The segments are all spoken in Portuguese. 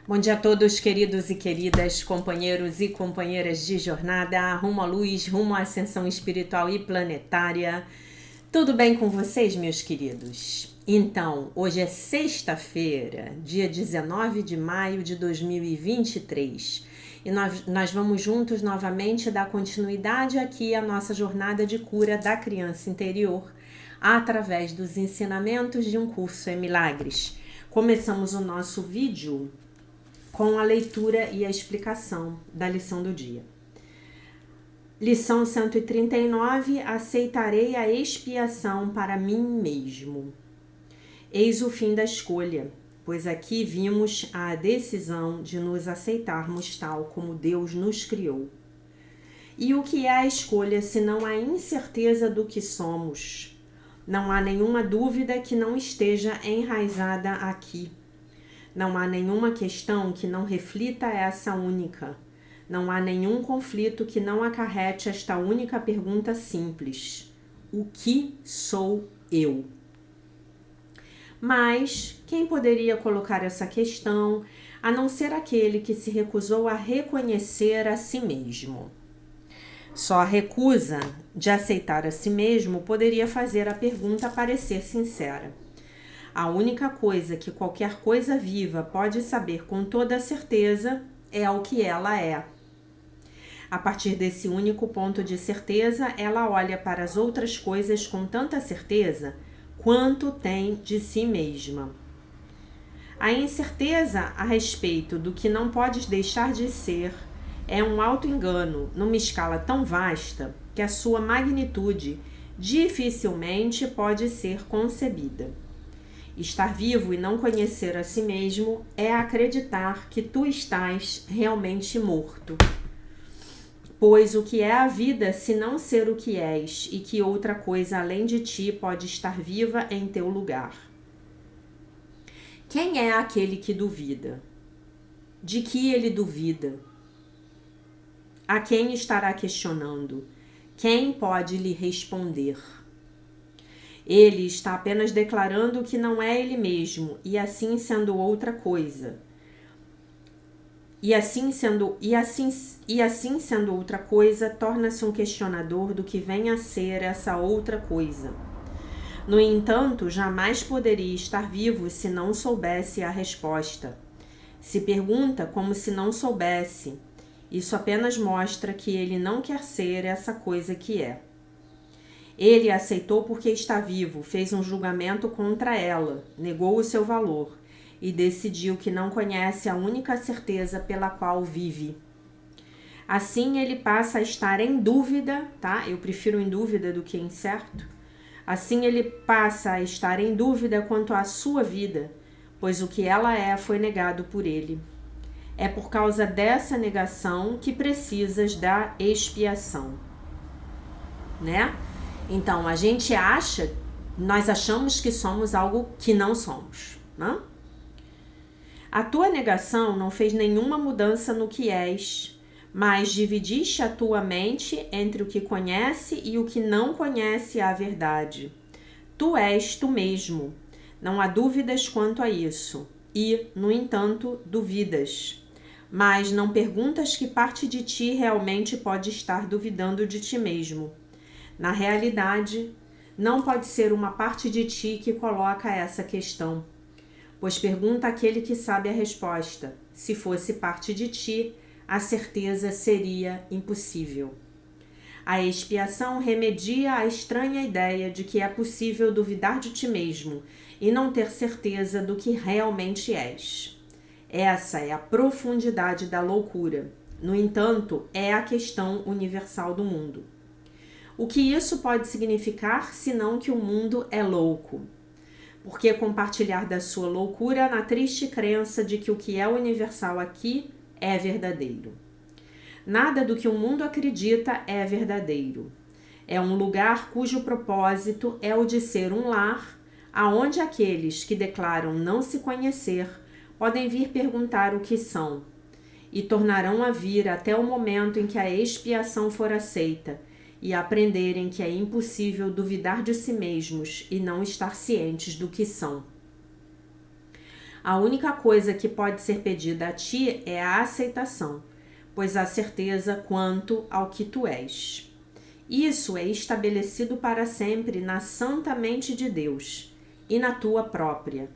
Bom dia a todos, queridos e queridas, companheiros e companheiras de jornada, rumo à luz, rumo à ascensão espiritual e planetária. Tudo bem com vocês, meus queridos? Então, hoje é sexta-feira, dia 19 de maio de 2023, e nós vamos juntos novamente dar continuidade aqui à nossa jornada de cura da criança interior, através dos ensinamentos de um curso em milagres. Começamos o nosso vídeo com a leitura e a explicação da lição do dia. Lição 139, aceitarei a expiação para mim mesmo. Eis o fim da escolha, pois aqui vimos a decisão de nos aceitarmos tal como Deus nos criou. E o que é a escolha senão a incerteza do que somos? Não há nenhuma dúvida que não esteja enraizada aqui. Não há nenhuma questão que não reflita essa única. Não há nenhum conflito que não acarrete esta única pergunta simples: o que sou eu? Mas quem poderia colocar essa questão a não ser aquele que se recusou a reconhecer a si mesmo? Só a recusa de aceitar a si mesmo poderia fazer a pergunta parecer sincera. A única coisa que qualquer coisa viva pode saber com toda certeza é o que ela é. A partir desse único ponto de certeza, ela olha para as outras coisas com tanta certeza quanto tem de si mesma. A incerteza a respeito do que não podes deixar de ser é um auto-engano numa escala tão vasta que a sua magnitude dificilmente pode ser concebida. Estar vivo e não conhecer a si mesmo é acreditar que tu estás realmente morto. Pois o que é a vida se não ser o que és, e que outra coisa além de ti pode estar viva em teu lugar? Quem é aquele que duvida? De que ele duvida? A quem estará questionando? Quem pode lhe responder? Ele está apenas declarando que não é ele mesmo, e assim sendo outra coisa. E assim sendo outra coisa, torna-se um questionador do que vem a ser essa outra coisa. No entanto, jamais poderia estar vivo se não soubesse a resposta. Se pergunta como se não soubesse. Isso apenas mostra que ele não quer ser essa coisa que é. Ele a aceitou porque está vivo, fez um julgamento contra ela, negou o seu valor e decidiu que não conhece a única certeza pela qual vive. Assim ele passa a estar em dúvida, tá? Eu prefiro em dúvida do que incerto. Assim ele passa a estar em dúvida quanto à sua vida, pois o que ela é foi negado por ele. É por causa dessa negação que precisas da expiação, né? Então, nós achamos que somos algo que não somos, né? A tua negação não fez nenhuma mudança no que és, mas dividiste a tua mente entre o que conhece e o que não conhece a verdade. Tu és tu mesmo, não há dúvidas quanto a isso, e, no entanto, duvidas. Mas não perguntas que parte de ti realmente pode estar duvidando de ti mesmo. Na realidade, não pode ser uma parte de ti que coloca essa questão, pois pergunta aquele que sabe a resposta. Se fosse parte de ti, a certeza seria impossível. A expiação remedia a estranha ideia de que é possível duvidar de ti mesmo e não ter certeza do que realmente és. Essa é a profundidade da loucura. No entanto, é a questão universal do mundo. O que isso pode significar, senão que o mundo é louco? Porque compartilhar da sua loucura na triste crença de que o que é universal aqui é verdadeiro. Nada do que o mundo acredita é verdadeiro. É um lugar cujo propósito é o de ser um lar, aonde aqueles que declaram não se conhecer podem vir perguntar o que são, e tornarão a vir até o momento em que a expiação for aceita, e aprenderem que é impossível duvidar de si mesmos e não estar cientes do que são. A única coisa que pode ser pedida a ti é a aceitação, pois há certeza quanto ao que tu és. Isso é estabelecido para sempre na santa mente de Deus e na tua própria.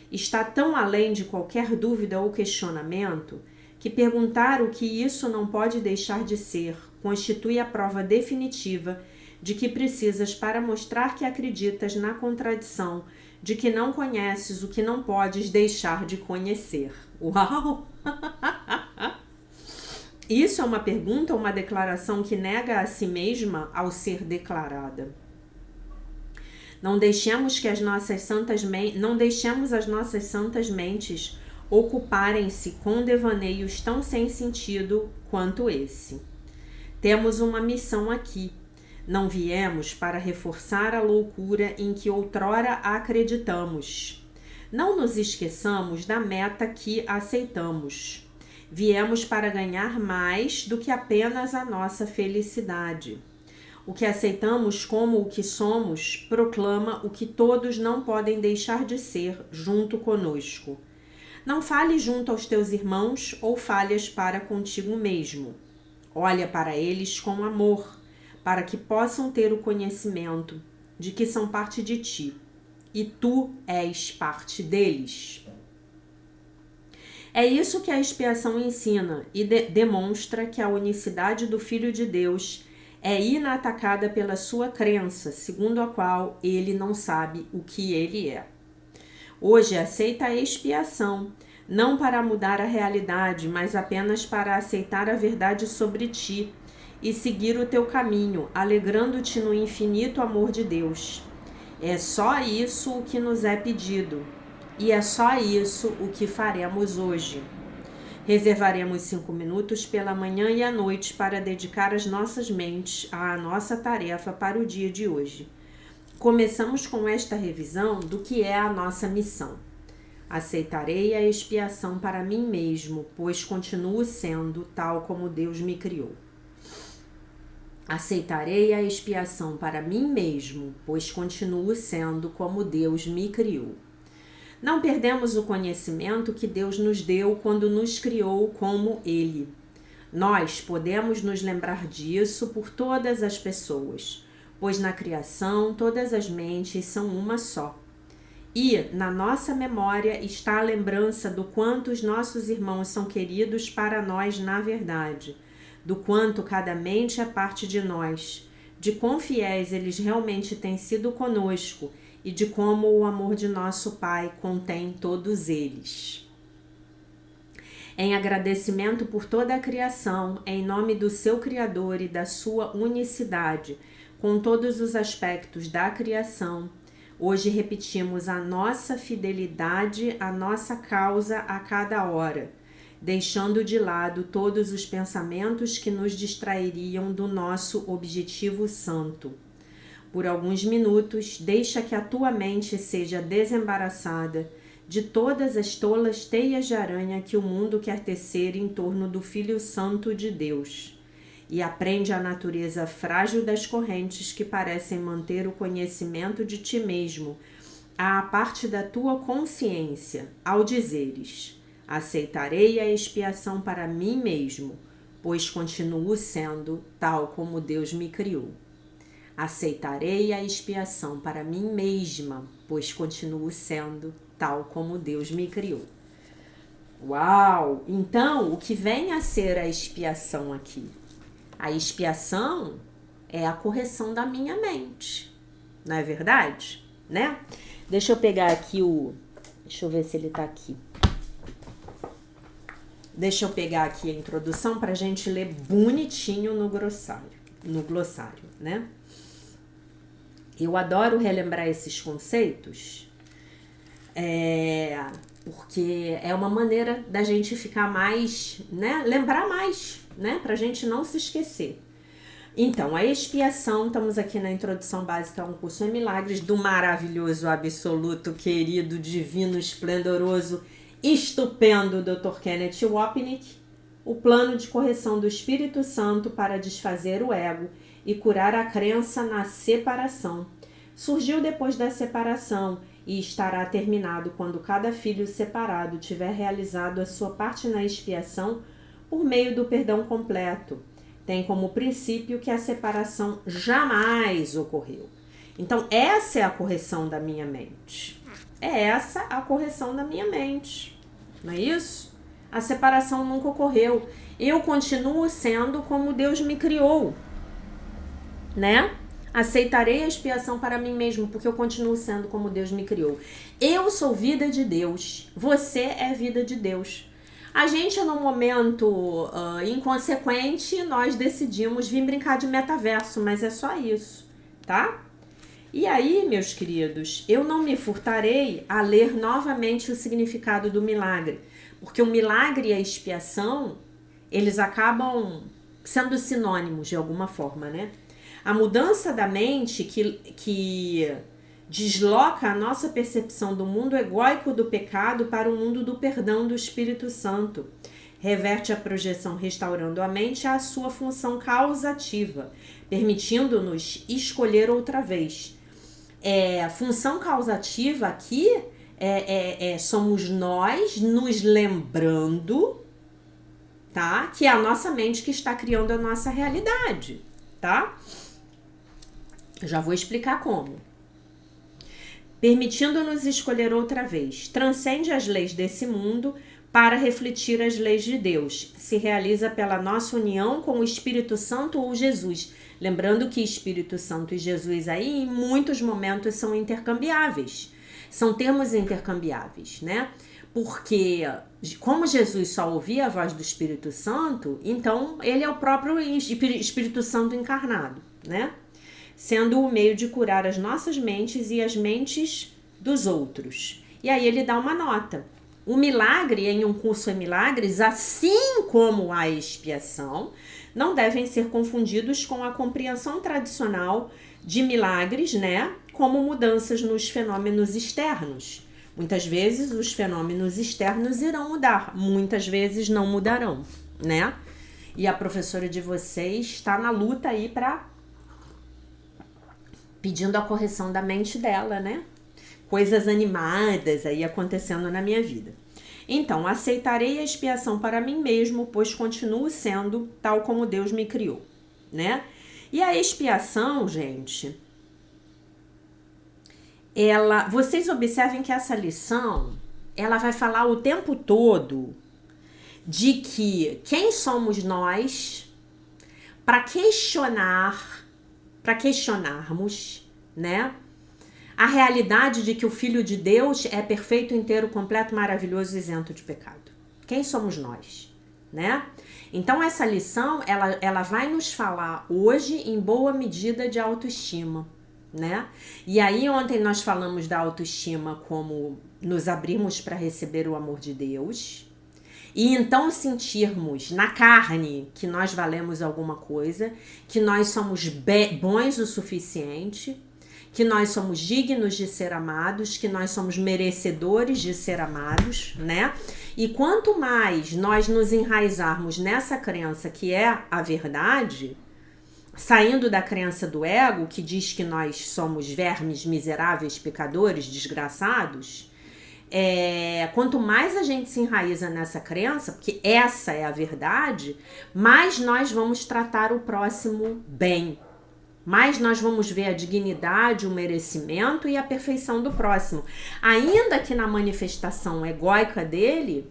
Está tão além de qualquer dúvida ou questionamento que perguntar o que isso não pode deixar de ser constitui a prova definitiva de que precisas para mostrar que acreditas na contradição de que não conheces o que não podes deixar de conhecer. Uau! Isso é uma pergunta ou uma declaração que nega a si mesma ao ser declarada. Não deixemos as nossas santas mentes ocuparem-se com devaneios tão sem sentido quanto esse. Temos uma missão aqui. Não viemos para reforçar a loucura em que outrora acreditamos. Não nos esqueçamos da meta que aceitamos. Viemos para ganhar mais do que apenas a nossa felicidade. O que aceitamos como o que somos proclama o que todos não podem deixar de ser junto conosco. Não fale junto aos teus irmãos ou falhas para contigo mesmo. Olha para eles com amor, para que possam ter o conhecimento de que são parte de ti e tu és parte deles. É isso que a expiação ensina e demonstra que a unicidade do Filho de Deus é inatacada pela sua crença, segundo a qual ele não sabe o que ele é. Hoje aceita a expiação, não para mudar a realidade, mas apenas para aceitar a verdade sobre ti e seguir o teu caminho, alegrando-te no infinito amor de Deus. É só isso o que nos é pedido. E é só isso o que faremos hoje. Reservaremos 5 minutos pela manhã e à noite para dedicar as nossas mentes à nossa tarefa para o dia de hoje. Começamos com esta revisão do que é a nossa missão. Aceitarei a expiação para mim mesmo, pois continuo sendo tal como Deus me criou. Aceitarei a expiação para mim mesmo, pois continuo sendo como Deus me criou. Não perdemos o conhecimento que Deus nos deu quando nos criou como Ele. Nós podemos nos lembrar disso por todas as pessoas, pois na criação todas as mentes são uma só. E na nossa memória está a lembrança do quanto os nossos irmãos são queridos para nós na verdade, do quanto cada mente é parte de nós, de quão fiéis eles realmente têm sido conosco e de como o amor de nosso Pai contém todos eles. Em agradecimento por toda a criação, em nome do seu Criador e da sua unicidade, com todos os aspectos da criação, hoje repetimos a nossa fidelidade à nossa causa a cada hora, deixando de lado todos os pensamentos que nos distrairiam do nosso objetivo santo. Por alguns minutos, deixa que a tua mente seja desembaraçada de todas as tolas teias de aranha que o mundo quer tecer em torno do Filho Santo de Deus, e aprende a natureza frágil das correntes que parecem manter o conhecimento de ti mesmo à parte da tua consciência, ao dizeres: aceitarei a expiação para mim mesmo, pois continuo sendo tal como Deus me criou. Aceitarei a expiação para mim mesma, pois continuo sendo tal como Deus me criou. Uau! Então, o que vem a ser a expiação aqui? A expiação é a correção da minha mente. Não é verdade? Né? Deixa eu pegar aqui Deixa eu ver se ele tá aqui. Deixa eu pegar aqui a introdução para a gente ler bonitinho no glossário, né? Eu adoro relembrar esses conceitos, porque é uma maneira da gente ficar mais, né? Lembrar mais, né? Pra gente não se esquecer. Então, a expiação, estamos aqui na introdução básica a um curso em milagres do maravilhoso, absoluto, querido, divino, esplendoroso, estupendo Dr. Kenneth Wapnick, o plano de correção do Espírito Santo para desfazer o ego e curar a crença na separação. Surgiu depois da separação e estará terminado quando cada filho separado tiver realizado a sua parte na expiação por meio do perdão completo. Tem como princípio que a separação jamais ocorreu. Então, essa é a correção da minha mente. É essa a correção da minha mente. Não é isso? A separação nunca ocorreu. Eu continuo sendo como Deus me criou, né? Aceitarei a expiação para mim mesmo, porque eu continuo sendo como Deus me criou. Eu sou vida de Deus. Você é vida de Deus. A gente, num momento inconsequente, nós decidimos vir brincar de metaverso, mas é só isso, tá? E aí, meus queridos, eu não me furtarei a ler novamente o significado do milagre, porque o milagre e a expiação, eles acabam sendo sinônimos de alguma forma, né? A mudança da mente que desloca a nossa percepção do mundo egóico do pecado para o mundo do perdão do Espírito Santo. Reverte a projeção restaurando a mente à sua função causativa, permitindo-nos escolher outra vez. A função causativa aqui somos nós nos lembrando, tá? Que é a nossa mente que está criando a nossa realidade, tá? Já vou explicar como. Permitindo-nos escolher outra vez. Transcende as leis desse mundo para refletir as leis de Deus. Se realiza pela nossa união com o Espírito Santo ou Jesus. Lembrando que Espírito Santo e Jesus aí, em muitos momentos, são intercambiáveis. São termos intercambiáveis, né? Porque, como Jesus só ouvia a voz do Espírito Santo, então ele é o próprio Espírito Santo encarnado, né? Sendo o meio de curar as nossas mentes e as mentes dos outros. E aí ele dá uma nota. O milagre em um curso em milagres, assim como a expiação, não devem ser confundidos com a compreensão tradicional de milagres, né? Como mudanças nos fenômenos externos. Muitas vezes os fenômenos externos irão mudar, muitas vezes não mudarão, né? E a professora de vocês está na luta aí pedindo a correção da mente dela, né? Coisas animadas aí acontecendo na minha vida. Então, aceitarei a expiação para mim mesmo, pois continuo sendo tal como Deus me criou, né? E a expiação, gente, vocês observem que essa lição, ela vai falar o tempo todo de que quem somos nós para questionarmos, né? A realidade de que o Filho de Deus é perfeito, inteiro, completo, maravilhoso, isento de pecado. Quem somos nós, né? Então essa lição, ela vai nos falar hoje em boa medida de autoestima, né? E aí ontem nós falamos da autoestima como nos abrirmos para receber o amor de Deus e então sentirmos na carne que nós valemos alguma coisa, que nós somos bons o suficiente, que nós somos dignos de ser amados, que nós somos merecedores de ser amados, né? E quanto mais nós nos enraizarmos nessa crença que é a verdade, saindo da crença do ego, que diz que nós somos vermes, miseráveis, pecadores, desgraçados, quanto mais a gente se enraiza nessa crença, porque essa é a verdade, mais nós vamos tratar o próximo bem. Mais nós vamos ver a dignidade, o merecimento e a perfeição do próximo. Ainda que na manifestação egóica dele,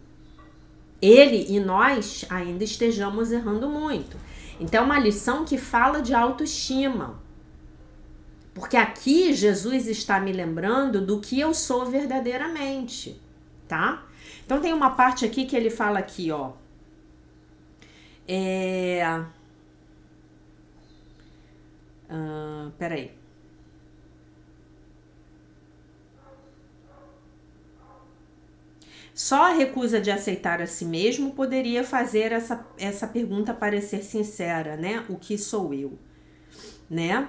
ele e nós ainda estejamos errando muito. Então é uma lição que fala de autoestima. Porque aqui Jesus está me lembrando do que eu sou verdadeiramente, tá? Então tem uma parte aqui que ele fala aqui, ó. Peraí. Só a recusa de aceitar a si mesmo poderia fazer essa pergunta parecer sincera, né? O que sou eu, né?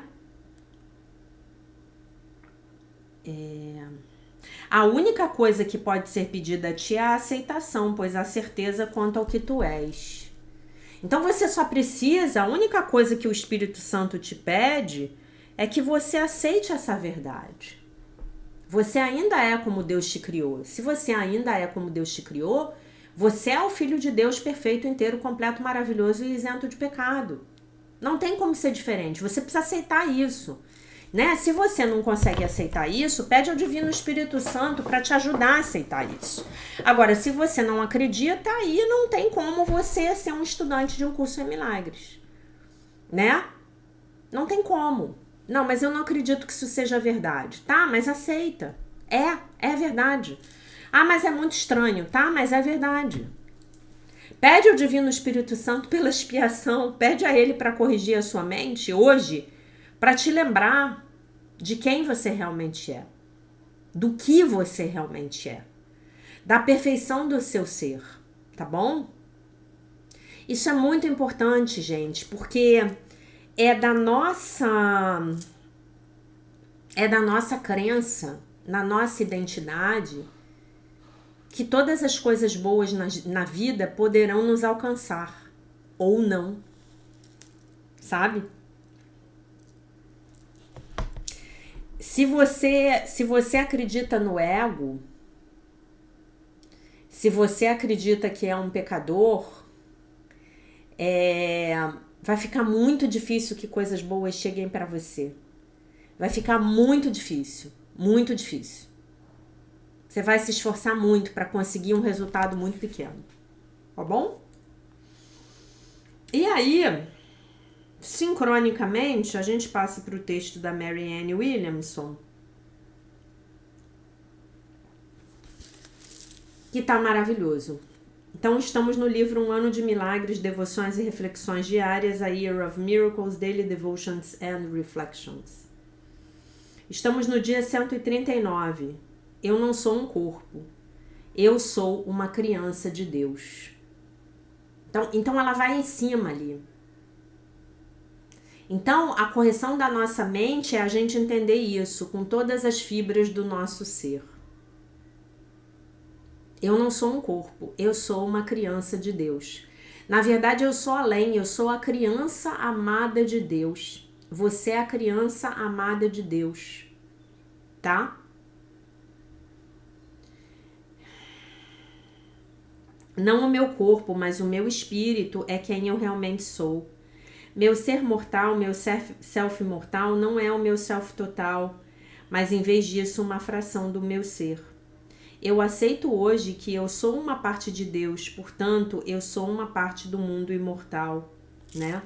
A única coisa que pode ser pedida a ti é a aceitação, pois a certeza quanto ao que tu és. Então você só precisa, a única coisa que o Espírito Santo te pede é que você aceite essa verdade. Você ainda é como Deus te criou. Se você ainda é como Deus te criou, você é o Filho de Deus perfeito, inteiro, completo, maravilhoso e isento de pecado. Não tem como ser diferente. Você precisa aceitar isso. Né? Se você não consegue aceitar isso, pede ao Divino Espírito Santo para te ajudar a aceitar isso. Agora, se você não acredita, aí não tem como você ser um estudante de um curso em milagres. Né? Não tem como. Não, mas eu não acredito que isso seja verdade. Tá, mas aceita. É verdade. Ah, mas é muito estranho. Tá, mas é verdade. Pede ao Divino Espírito Santo pela expiação. Pede a ele para corrigir a sua mente hoje, para te lembrar de quem você realmente é. Do que você realmente é. Da perfeição do seu ser. Tá bom? Isso é muito importante, gente, porque é da nossa crença, na nossa identidade, que todas as coisas boas na vida poderão nos alcançar, ou não, sabe? Se você acredita no ego, se você acredita que é um pecador, vai ficar muito difícil que coisas boas cheguem para você. Vai ficar muito difícil, muito difícil. Você vai se esforçar muito para conseguir um resultado muito pequeno, tá bom? E aí, sincronicamente, a gente passa para o texto da Marianne Williamson, que tá maravilhoso. Então, estamos no livro Um Ano de Milagres, Devoções e Reflexões Diárias, A Year of Miracles, Daily Devotions and Reflections. Estamos no dia 139. Eu não sou um corpo. Eu sou uma criança de Deus. Então ela vai em cima ali. Então, a correção da nossa mente é a gente entender isso com todas as fibras do nosso ser. Eu não sou um corpo, eu sou uma criança de Deus. Na verdade, eu sou além, eu sou a criança amada de Deus. Você é a criança amada de Deus, tá? Não o meu corpo, mas o meu espírito é quem eu realmente sou. Meu ser mortal, meu self mortal não é o meu self total, mas em vez disso uma fração do meu ser. Eu aceito hoje que eu sou uma parte de Deus, portanto, eu sou uma parte do mundo imortal, né?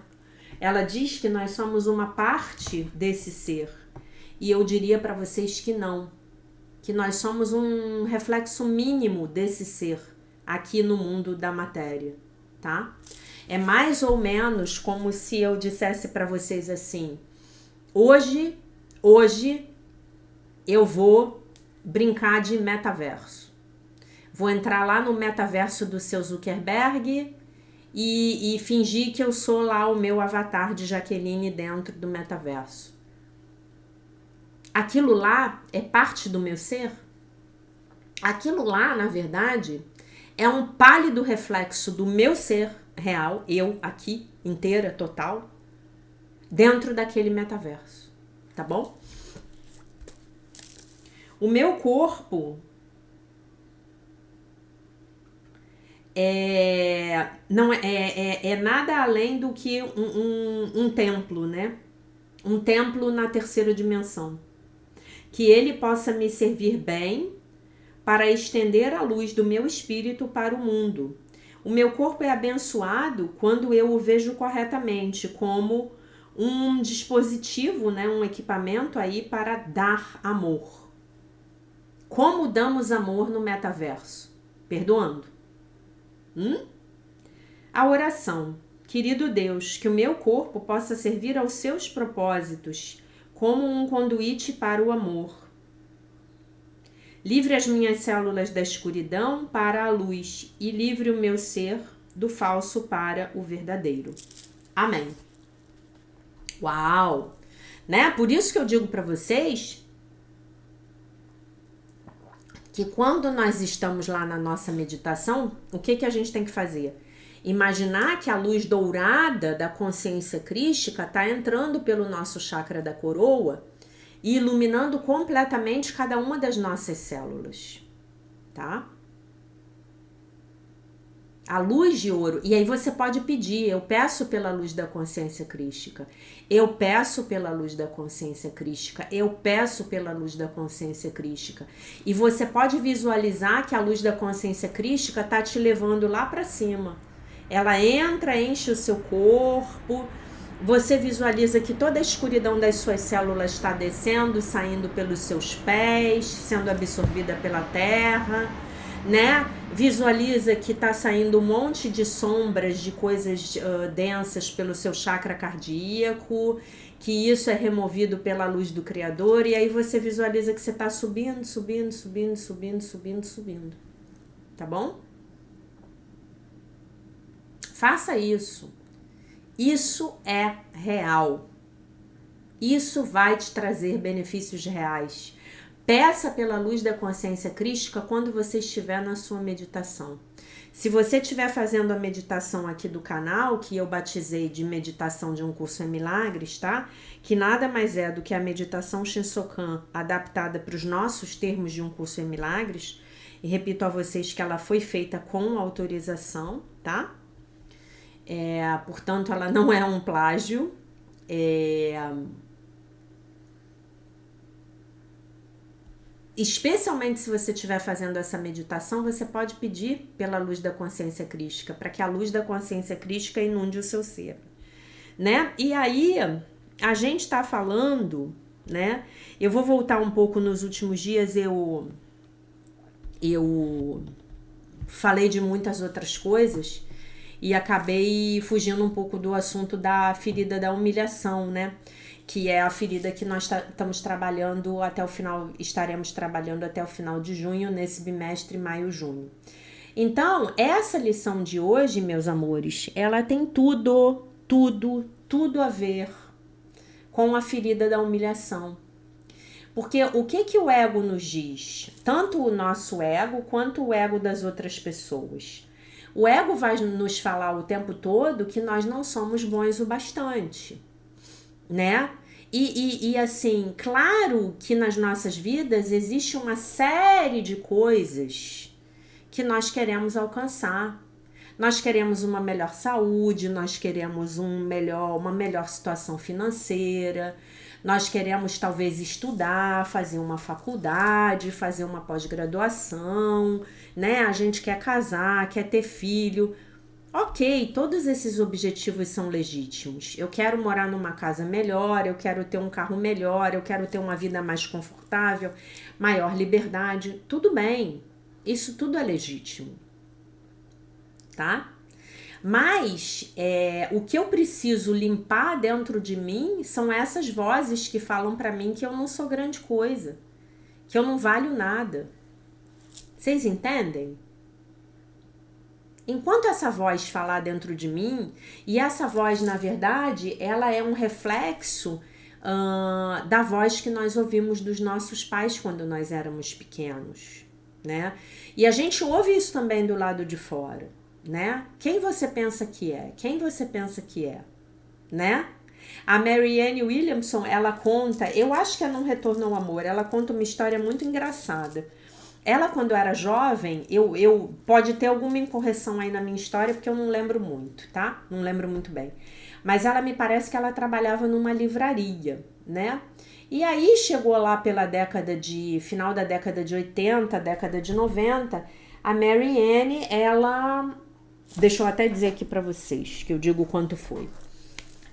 Ela diz que nós somos uma parte desse ser. E eu diria para vocês que não. Que nós somos um reflexo mínimo desse ser aqui no mundo da matéria, tá? É mais ou menos como se eu dissesse para vocês assim: hoje eu vou brincar de metaverso. Vou entrar lá no metaverso do seu Zuckerberg e fingir que eu sou lá o meu avatar de Jaqueline dentro do metaverso. Aquilo lá é parte do meu ser? Aquilo lá, na verdade, é um pálido reflexo do meu ser real, eu aqui, inteira, total, dentro daquele metaverso, tá bom? O meu corpo não é nada além do que um templo, né? Um templo na terceira dimensão. Que ele possa me servir bem para estender a luz do meu espírito para o mundo. O meu corpo é abençoado quando eu o vejo corretamente, como um dispositivo, né, um equipamento aí para dar amor. Como damos amor no metaverso? Perdoando. A oração. Querido Deus, que o meu corpo possa servir aos seus propósitos como um conduíte para o amor. Livre as minhas células da escuridão para a luz e livre o meu ser do falso para o verdadeiro. Amém. Uau! Né? Por isso que eu digo para vocês que quando nós estamos lá na nossa meditação, o que a gente tem que fazer? Imaginar que a luz dourada da consciência crística está entrando pelo nosso chakra da coroa e iluminando completamente cada uma das nossas células, tá? A luz de ouro. E aí você pode pedir, eu peço pela luz da consciência crística, eu peço pela luz da consciência crística, eu peço pela luz da consciência crística. E você pode visualizar que a luz da consciência crística tá te levando lá para cima. Ela entra, enche o seu corpo, você visualiza que toda a escuridão das suas células está descendo, saindo pelos seus pés, sendo absorvida pela terra, né? Visualiza que está saindo um monte de sombras, de coisas densas pelo seu chakra cardíaco, que isso é removido pela luz do Criador, e aí você visualiza que você está subindo, subindo, subindo, subindo, subindo, subindo. Tá bom? Faça isso. Isso é real. Isso vai te trazer benefícios reais. Peça pela luz da consciência crística quando você estiver na sua meditação. Se você estiver fazendo a meditação aqui do canal, que eu batizei de meditação de um curso em milagres, tá? Que nada mais é do que a meditação Shinsokan adaptada para os nossos termos de um curso em milagres. E repito a vocês que ela foi feita com autorização, tá? Portanto, ela não é um plágio. Especialmente se você estiver fazendo essa meditação, você pode pedir pela luz da consciência crística, para que a luz da consciência crística inunde o seu ser, né? E aí, a gente está falando, né? Eu vou voltar um pouco nos últimos dias, eu falei de muitas outras coisas e acabei fugindo um pouco do assunto da ferida da humilhação, né? Que é a ferida que nós estamos trabalhando até o final, estaremos trabalhando até o final de junho, nesse bimestre maio-junho. Então, essa lição de hoje, meus amores, ela tem tudo a ver com a ferida da humilhação. Porque o que o ego nos diz? Tanto o nosso ego quanto o ego das outras pessoas. O ego vai nos falar o tempo todo que nós não somos bons o bastante, né? E assim, claro que nas nossas vidas existe uma série de coisas que nós queremos alcançar. Nós queremos uma melhor saúde, nós queremos uma melhor situação financeira, nós queremos talvez estudar, fazer uma faculdade, fazer uma pós-graduação, né? A gente quer casar, quer ter filho. Ok, todos esses objetivos são legítimos. Eu quero morar numa casa melhor, eu quero ter um carro melhor, eu quero ter uma vida mais confortável, maior liberdade. Tudo bem, isso tudo é legítimo, tá? Mas o que eu preciso limpar dentro de mim são essas vozes que falam pra mim que eu não sou grande coisa, que eu não valho nada. Vocês entendem? Enquanto essa voz falar dentro de mim, e essa voz, na verdade, ela é um reflexo da voz que nós ouvimos dos nossos pais quando nós éramos pequenos, né? E a gente ouve isso também do lado de fora, né? Quem você pensa que é? Quem você pensa que é? Né? A Marianne Williamson, ela conta, eu acho que é num Retorno ao Amor, ela conta uma história muito engraçada. Ela, quando era jovem, pode ter alguma incorreção aí na minha história, porque eu não lembro muito, tá? Não lembro muito bem. Mas ela me parece que ela trabalhava numa livraria, né? E aí chegou lá final da década de 80, década de 90, a Marianne, ela... Deixa eu até dizer aqui pra vocês, que eu digo quanto foi.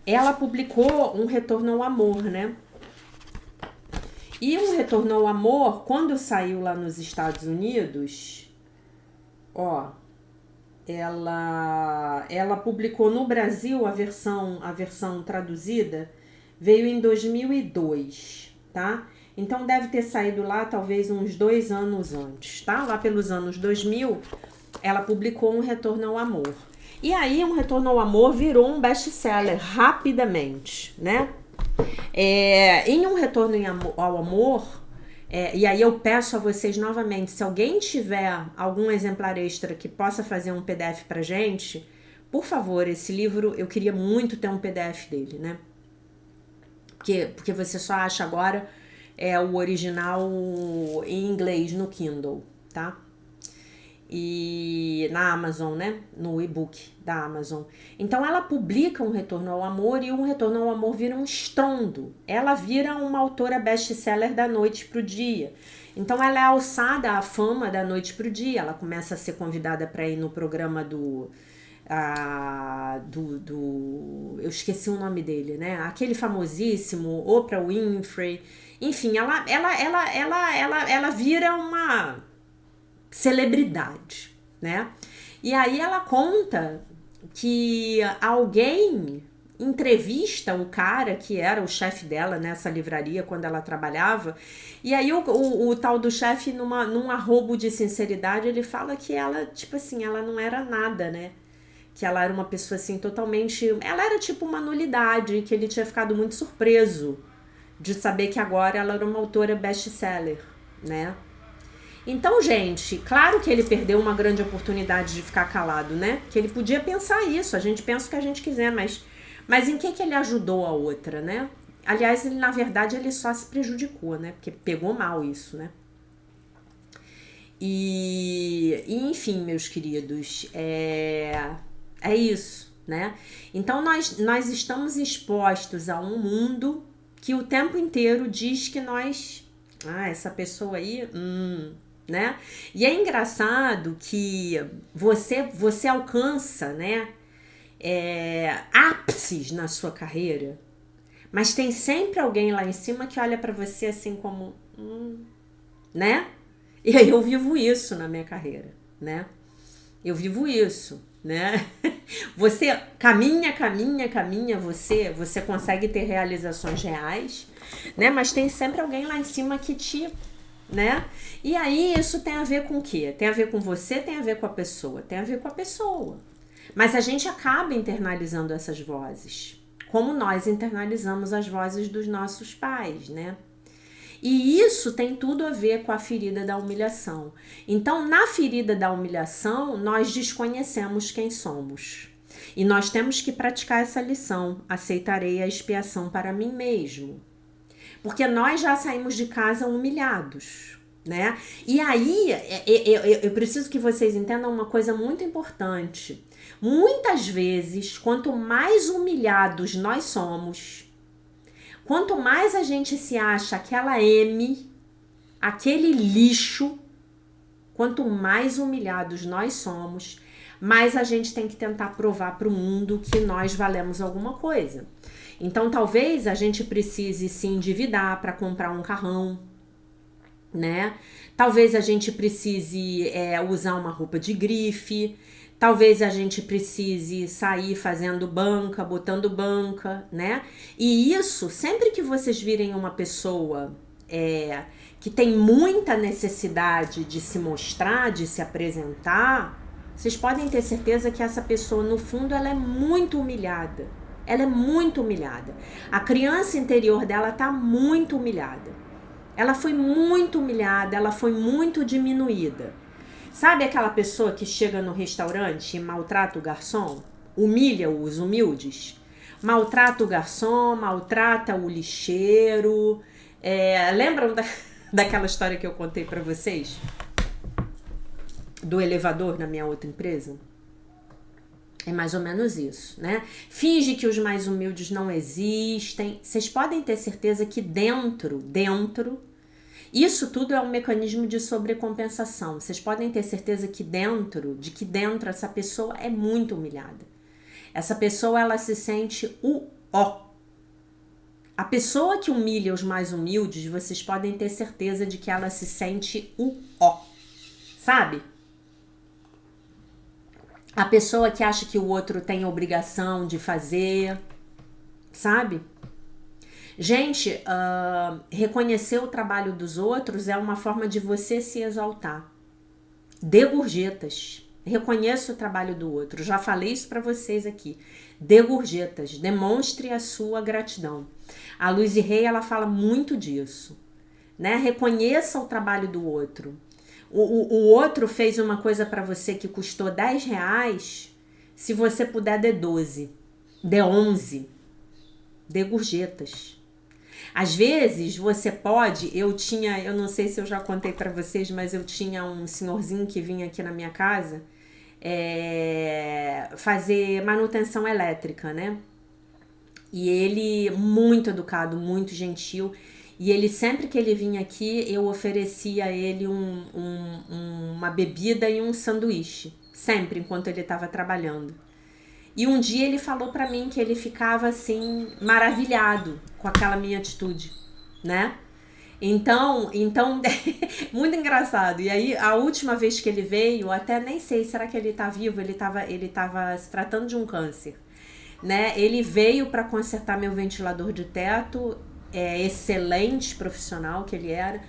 Ela publicou um Retorno ao Amor, né? E um Retorno ao Amor, quando saiu lá nos Estados Unidos, ela publicou no Brasil a versão traduzida, veio em 2002, tá? Então deve ter saído lá talvez uns 2 anos antes, tá? Lá pelos anos 2000, ela publicou um Retorno ao Amor. E aí um Retorno ao Amor virou um best-seller rapidamente, né? Em um Retorno ao Amor, e aí eu peço a vocês novamente, se alguém tiver algum exemplar extra que possa fazer um PDF pra gente, por favor, esse livro, eu queria muito ter um PDF dele, né? Porque você só acha agora é o original em inglês no Kindle, tá? E na Amazon, né? No e-book da Amazon. Então ela publica Um Retorno ao Amor e Um Retorno ao Amor vira um estrondo. Ela vira uma autora best-seller da noite pro dia. Então ela é alçada à fama da noite pro dia. Ela começa a ser convidada para ir no programa eu esqueci o nome dele, né? Aquele famosíssimo, Oprah Winfrey. Enfim, ela vira uma celebridade, né? E aí ela conta que alguém entrevista o cara que era o chefe dela nessa livraria quando ela trabalhava, e aí o tal do chefe, num arrobo de sinceridade, ele fala que ela, tipo assim, ela não era nada, né? Que ela era uma pessoa assim totalmente... Ela era tipo uma nulidade, que ele tinha ficado muito surpreso de saber que agora ela era uma autora best-seller, né? Então, gente, claro que ele perdeu uma grande oportunidade de ficar calado, né? Que ele podia pensar isso, a gente pensa o que a gente quiser, mas em que ele ajudou a outra, né? Aliás, ele, na verdade, ele só se prejudicou, né? Porque pegou mal isso, né? E enfim, meus queridos, é isso, né? Então, nós estamos expostos a um mundo que o tempo inteiro diz que nós... essa pessoa aí... né? E é engraçado que você alcança, né, ápices na sua carreira, mas tem sempre alguém lá em cima que olha pra você assim como, né? E aí eu vivo isso na minha carreira, né? Eu vivo isso, né? Você caminha, você consegue ter realizações reais, né? Mas tem sempre alguém lá em cima que te... né? E aí isso tem a ver com o quê? Tem a ver com você, tem a ver com a pessoa, tem a ver com a pessoa. Mas a gente acaba internalizando essas vozes, como nós internalizamos as vozes dos nossos pais, né? E isso tem tudo a ver com a ferida da humilhação. Então, na ferida da humilhação, nós desconhecemos quem somos. E nós temos que praticar essa lição. Aceitarei a expiação para mim mesmo. Porque nós já saímos de casa humilhados, né? E aí, eu preciso que vocês entendam uma coisa muito importante. Muitas vezes, quanto mais humilhados nós somos, quanto mais a gente se acha aquela M, aquele lixo, quanto mais humilhados nós somos, mais a gente tem que tentar provar para o mundo que nós valemos alguma coisa. Então, talvez a gente precise se endividar para comprar um carrão, né? Talvez a gente precise usar uma roupa de grife. Talvez a gente precise sair fazendo banca, botando banca, né? E isso, sempre que vocês virem uma pessoa que tem muita necessidade de se mostrar, de se apresentar, vocês podem ter certeza que essa pessoa, no fundo, ela é muito humilhada. Ela é muito humilhada. A criança interior dela tá muito humilhada. Ela foi muito humilhada, ela foi muito diminuída. Sabe aquela pessoa que chega no restaurante e maltrata o garçom? Humilha os humildes? Maltrata o garçom, maltrata o lixeiro. Lembram daquela história que eu contei pra vocês? Do elevador na minha outra empresa? É mais ou menos isso, né? Finge que os mais humildes não existem. Vocês podem ter certeza que dentro, isso tudo é um mecanismo de sobrecompensação. Vocês podem ter certeza que dentro essa pessoa é muito humilhada. Essa pessoa, ela se sente o ó. A pessoa que humilha os mais humildes, vocês podem ter certeza de que ela se sente o ó. Sabe? A pessoa que acha que o outro tem obrigação de fazer, sabe? Gente, reconhecer o trabalho dos outros é uma forma de você se exaltar. Dê gorjetas. Reconheça o trabalho do outro. Já falei isso para vocês aqui. Dê gorjetas. Demonstre a sua gratidão. A Luiz Rey, ela fala muito disso, né? Reconheça o trabalho do outro. O outro fez uma coisa para você que custou R$10, se você puder, dê 12, dê 11, dê gorjetas. Às vezes você pode, eu não sei se eu já contei pra vocês, mas eu tinha um senhorzinho que vinha aqui na minha casa fazer manutenção elétrica, né? E ele, muito educado, muito gentil. E ele, sempre que ele vinha aqui, eu oferecia a ele uma bebida e um sanduíche. Sempre, enquanto ele estava trabalhando. E um dia ele falou pra mim que ele ficava assim, maravilhado com aquela minha atitude, né? Então, muito engraçado. E aí, a última vez que ele veio, até nem sei, será que ele tá vivo? Ele tava se tratando de um câncer, né? Ele veio para consertar meu ventilador de teto, excelente profissional que ele era.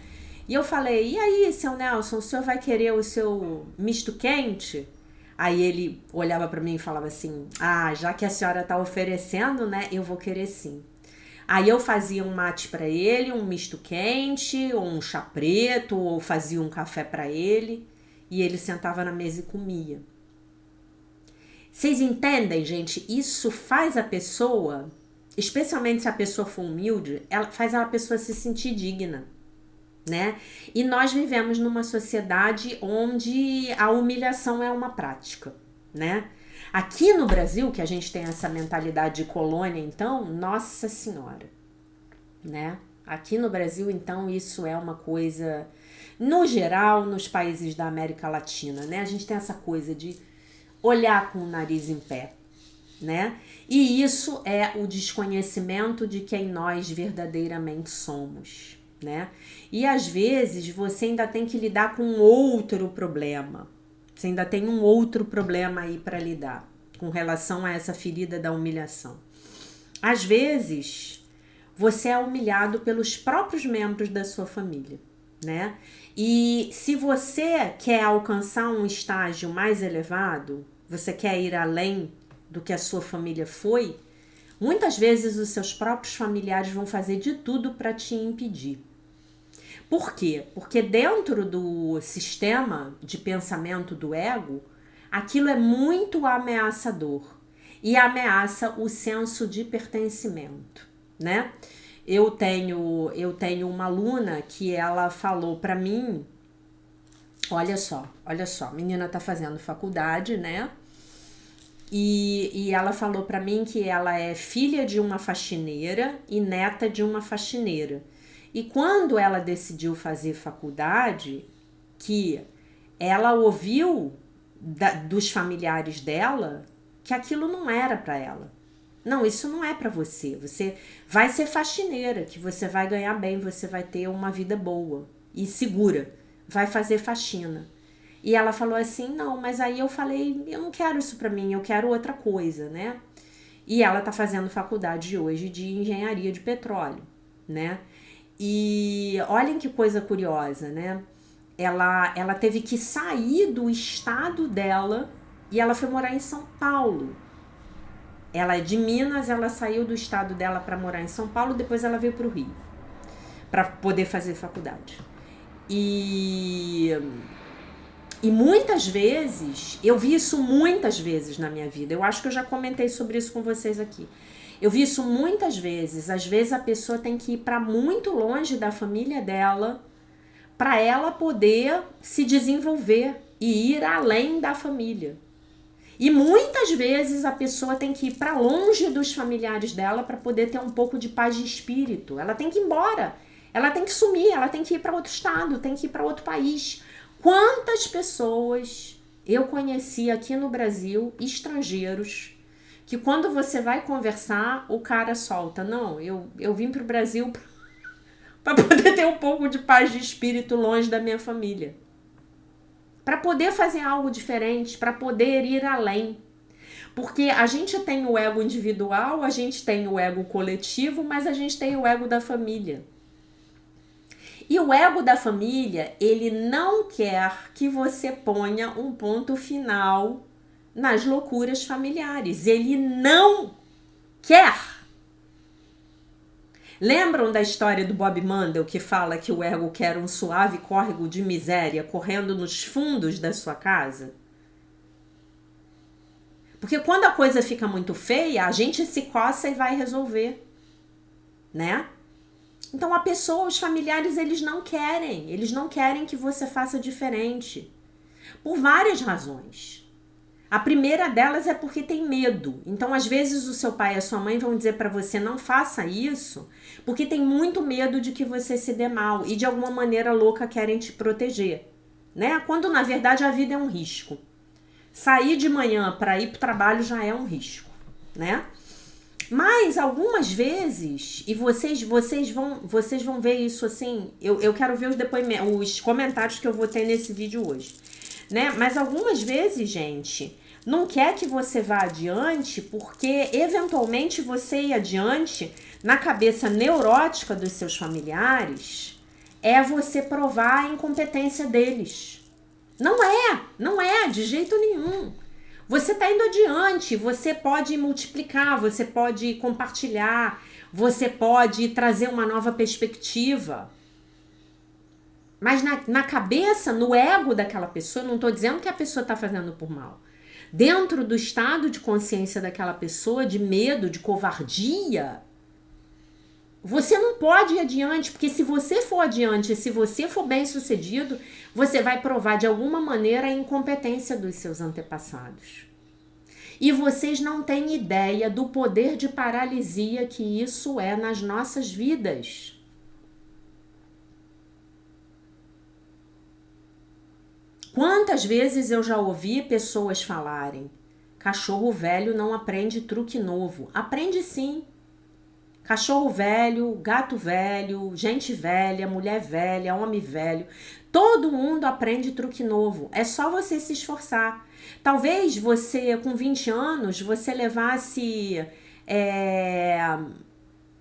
E eu falei, e aí, seu Nelson, o senhor vai querer o seu misto quente? Aí ele olhava para mim e falava assim, já que a senhora tá oferecendo, né, eu vou querer sim. Aí eu fazia um mate para ele, um misto quente, ou um chá preto, ou fazia um café para ele, e ele sentava na mesa e comia. Vocês entendem, gente? Isso faz a pessoa, especialmente se a pessoa for humilde, faz a pessoa se sentir digna, né? E nós vivemos numa sociedade onde a humilhação é uma prática, né? Aqui no Brasil, que a gente tem essa mentalidade de colônia, então, nossa senhora, né? Aqui no Brasil, então, isso é uma coisa, no geral, nos países da América Latina, né? A gente tem essa coisa de olhar com o nariz em pé, né? E isso é o desconhecimento de quem nós verdadeiramente somos, né? E às vezes você ainda tem que lidar com outro problema. Você ainda tem um outro problema aí para lidar com relação a essa ferida da humilhação. Às vezes você é humilhado pelos próprios membros da sua família, né? E se você quer alcançar um estágio mais elevado, você quer ir além do que a sua família foi, muitas vezes os seus próprios familiares vão fazer de tudo para te impedir. Por quê? Porque dentro do sistema de pensamento do ego, aquilo é muito ameaçador e ameaça o senso de pertencimento, né? Eu tenho uma aluna que ela falou para mim, olha só, a menina tá fazendo faculdade, né? E ela falou para mim que ela é filha de uma faxineira e neta de uma faxineira. E quando ela decidiu fazer faculdade, que ela ouviu dos familiares dela que aquilo não era para ela. Não, isso não é para você. Você vai ser faxineira, que você vai ganhar bem, você vai ter uma vida boa e segura. Vai fazer faxina. E ela falou assim, não, mas aí eu falei, eu não quero isso pra mim, eu quero outra coisa, né? E ela tá fazendo faculdade hoje de engenharia de petróleo, né? E olhem que coisa curiosa, né? Ela teve que sair do estado dela e ela foi morar em São Paulo. Ela é de Minas, ela saiu do estado dela para morar em São Paulo, depois ela veio pro Rio para poder fazer faculdade. E muitas vezes, eu vi isso muitas vezes na minha vida. Eu acho que eu já comentei sobre isso com vocês aqui. Eu vi isso muitas vezes. Às vezes a pessoa tem que ir para muito longe da família dela para ela poder se desenvolver e ir além da família. E muitas vezes a pessoa tem que ir para longe dos familiares dela para poder ter um pouco de paz de espírito. Ela tem que ir embora. Ela tem que sumir, ela tem que ir para outro estado, tem que ir para outro país. Quantas pessoas eu conheci aqui no Brasil, estrangeiros, que quando você vai conversar, o cara solta. Não, eu vim pro Brasil para poder ter um pouco de paz de espírito longe da minha família. Para poder fazer algo diferente, para poder ir além. Porque a gente tem o ego individual, a gente tem o ego coletivo, mas a gente tem o ego da família. E o ego da família, ele não quer que você ponha um ponto final nas loucuras familiares. Ele não quer. Lembram da história do Bob Mandel, que fala que o ego quer um suave córrego de miséria correndo nos fundos da sua casa? Porque quando a coisa fica muito feia, a gente se coça e vai resolver, né? Então a pessoa, os familiares, eles não querem que você faça diferente. Por várias razões. A primeira delas é porque tem medo. Então, às vezes, o seu pai e a sua mãe vão dizer para você não faça isso, porque tem muito medo de que você se dê mal e de alguma maneira louca querem te proteger, né? Quando na verdade a vida é um risco. Sair de manhã para ir para o trabalho já é um risco, né? Mas algumas vezes, e vocês vão ver isso assim, eu quero ver os comentários que eu vou ter nesse vídeo hoje, né? Mas algumas vezes, gente, não quer que você vá adiante porque eventualmente você ir adiante na cabeça neurótica dos seus familiares é você provar a incompetência deles. Não é de jeito nenhum. Você está indo adiante, você pode multiplicar, você pode compartilhar, você pode trazer uma nova perspectiva. Mas na cabeça, no ego daquela pessoa, não estou dizendo que a pessoa está fazendo por mal. Dentro do estado de consciência daquela pessoa, de medo, de covardia, você não pode ir adiante, porque se você for adiante, se você for bem sucedido, você vai provar de alguma maneira a incompetência dos seus antepassados. E vocês não têm ideia do poder de paralisia que isso é nas nossas vidas. Quantas vezes eu já ouvi pessoas falarem: cachorro velho não aprende truque novo. Aprende sim. Cachorro velho, gato velho, gente velha, mulher velha, homem velho. Todo mundo aprende truque novo. É só você se esforçar. Talvez você, com 20 anos, você levasse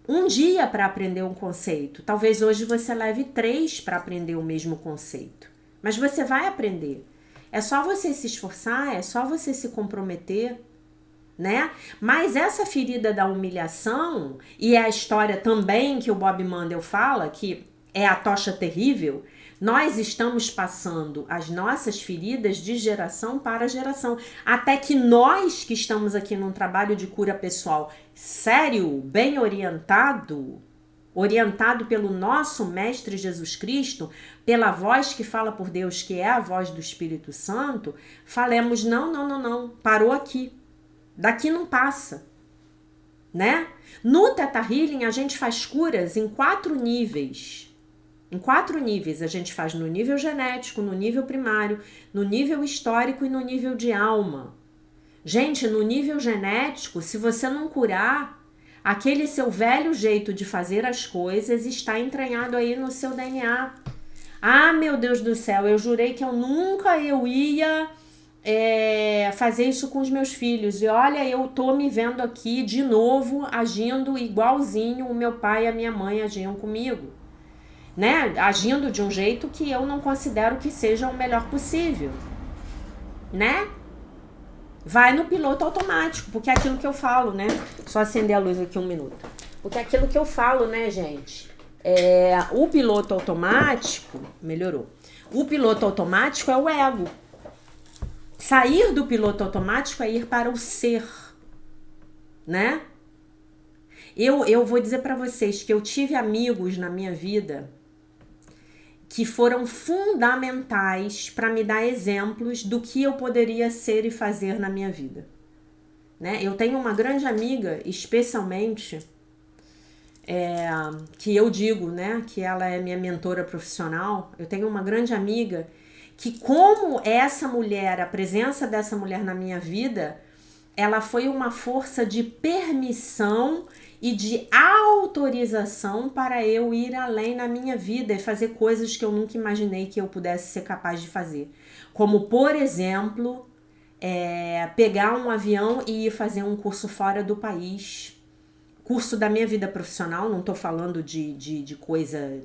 um dia para aprender um conceito. Talvez hoje você leve 3 para aprender o mesmo conceito. Mas você vai aprender. É só você se esforçar, é só você se comprometer, né? Mas essa ferida da humilhação, e é a história também que o Bob Mandel fala, que é a tocha terrível, nós estamos passando as nossas feridas de geração para geração. Até que nós que estamos aqui num trabalho de cura pessoal sério, bem orientado pelo nosso Mestre Jesus Cristo, pela voz que fala por Deus, que é a voz do Espírito Santo, falemos não, parou aqui. Daqui não passa, né? No Theta Healing a gente faz curas em 4 níveis. Em 4 níveis a gente faz no nível genético, no nível primário, no nível histórico e no nível de alma. Gente, no nível genético, se você não curar, aquele seu velho jeito de fazer as coisas está entranhado aí no seu DNA. Ah, meu Deus do céu, eu jurei que eu nunca ia fazer isso com os meus filhos. E olha, eu tô me vendo aqui de novo agindo igualzinho o meu pai e a minha mãe agiam comigo. Né? Agindo de um jeito que eu não considero que seja o melhor possível. Né? Vai no piloto automático, porque é aquilo que eu falo, né? Só acender a luz aqui 1 minuto. Porque é aquilo que eu falo, né, gente? O piloto automático, melhorou. O piloto automático é o ego. Sair do piloto automático é ir para o ser, né? Eu vou dizer para vocês que eu tive amigos na minha vida que foram fundamentais para me dar exemplos do que eu poderia ser e fazer na minha vida, né? Eu tenho uma grande amiga, especialmente, que eu digo, né, que ela é minha mentora profissional. Eu tenho uma grande amiga que, como essa mulher, a presença dessa mulher na minha vida, ela foi uma força de permissão e de autorização para eu ir além na minha vida e fazer coisas que eu nunca imaginei que eu pudesse ser capaz de fazer. Como, por exemplo, pegar um avião e ir fazer um curso fora do país. Curso da minha vida profissional, não estou falando de coisa,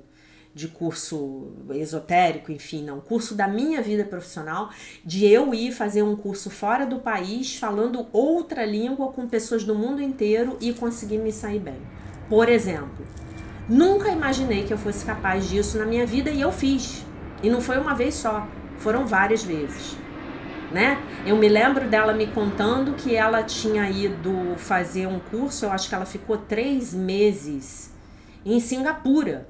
de curso esotérico, enfim, não. Curso da minha vida profissional, de eu ir fazer um curso fora do país, falando outra língua com pessoas do mundo inteiro e conseguir me sair bem. Por exemplo, nunca imaginei que eu fosse capaz disso na minha vida e eu fiz. E não foi uma vez só, foram várias vezes, né? Eu me lembro dela me contando que ela tinha ido fazer um curso, eu acho que ela ficou 3 meses em Singapura,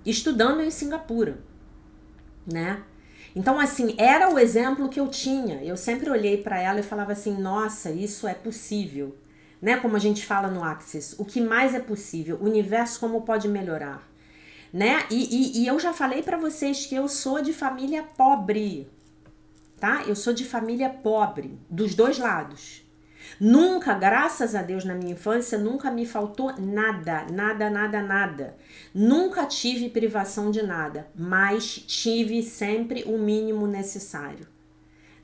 estudando em Singapura, né? Então, assim, era o exemplo que eu tinha. Eu sempre olhei para ela e falava assim, nossa, isso é possível. Né? Como a gente fala no Access, o que mais é possível? O universo como pode melhorar? Né? E eu já falei para vocês que eu sou de família pobre, tá? Eu sou de família pobre, dos dois lados. Nunca, graças a Deus, na minha infância, nunca me faltou nada, nada, nada, nada. Nunca tive privação de nada, mas tive sempre o mínimo necessário.